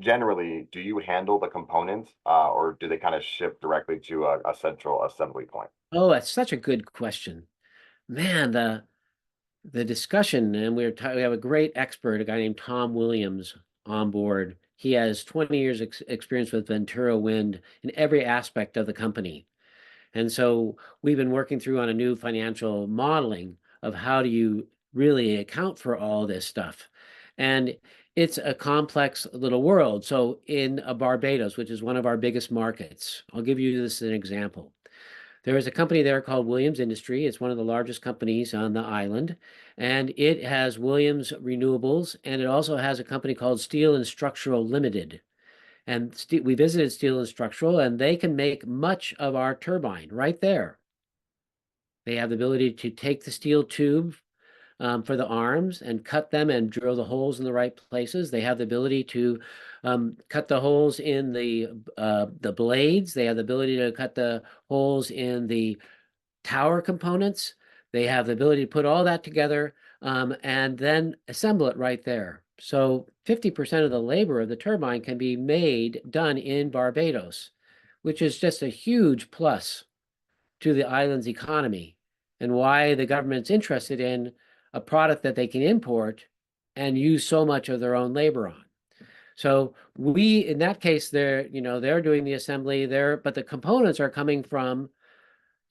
generally, do you handle the components, or do they kind of ship directly to a central assembly point? Oh, that's such a good question. Man, the discussion, and we have a great expert, a guy named Tom Williams on board. He has 20 years experience with Ventura Wind in every aspect of the company. And so we've been working through on a new financial modeling of how do you really account for all this stuff. And it's a complex little world. So in Barbados, which is one of our biggest markets, I'll give you this as an example. There is a company there called Williams Industry. It's one of the largest companies on the island, and it has Williams Renewables, and it also has a company called Steel and Structural Limited. And we visited Steel and Structural, and they can make much of our turbine right there. They have the ability to take the steel tube for the arms and cut them and drill the holes in the right places. They have the ability to cut the holes in the blades. They have the ability to cut the holes in the tower components. They have the ability to put all that together and then assemble it right there. So 50% of the labor of the turbine can be done in Barbados, which is just a huge plus to the island's economy and why the government's interested in a product that they can import and use so much of their own labor on. So in that case, they're doing the assembly there, but the components are coming from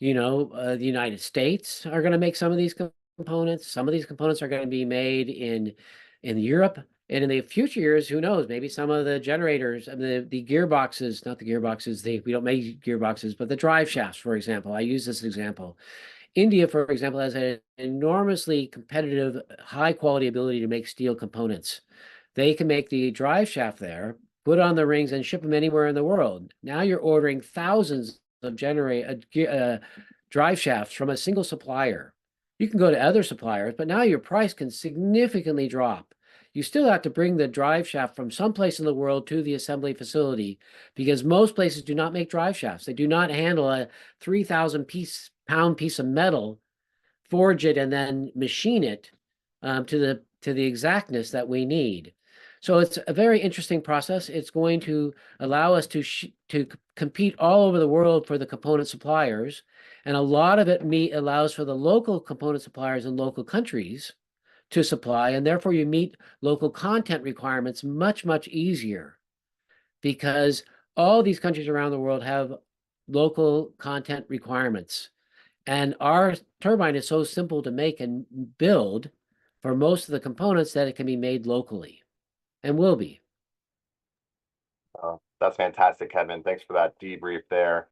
the United States are going to make some of these components. Some of these components are going to be made in Europe. And in the future years, who knows, maybe some of the generators, the gearboxes, not the gearboxes, we don't make gearboxes, but the drive shafts, for example. I use this example. India, for example, has an enormously competitive, high quality ability to make steel components. They can make the drive shaft there, put on the rings, and ship them anywhere in the world. Now you're ordering thousands of drive shafts from a single supplier. You can go to other suppliers, but now your price can significantly drop. You still have to bring the drive shaft from someplace in the world to the assembly facility because most places do not make drive shafts. They do not handle a 3,000 pound piece of metal, forge it, and then machine it to the exactness that we need. So it's a very interesting process. It's going to allow us to compete all over the world for the component suppliers, and a lot of it allows for the local component suppliers in local countries to supply, and therefore you meet local content requirements much, much easier because all these countries around the world have local content requirements. And our turbine is so simple to make and build for most of the components that it can be made locally and will be. That's fantastic, Kevin. Thanks for that debrief there.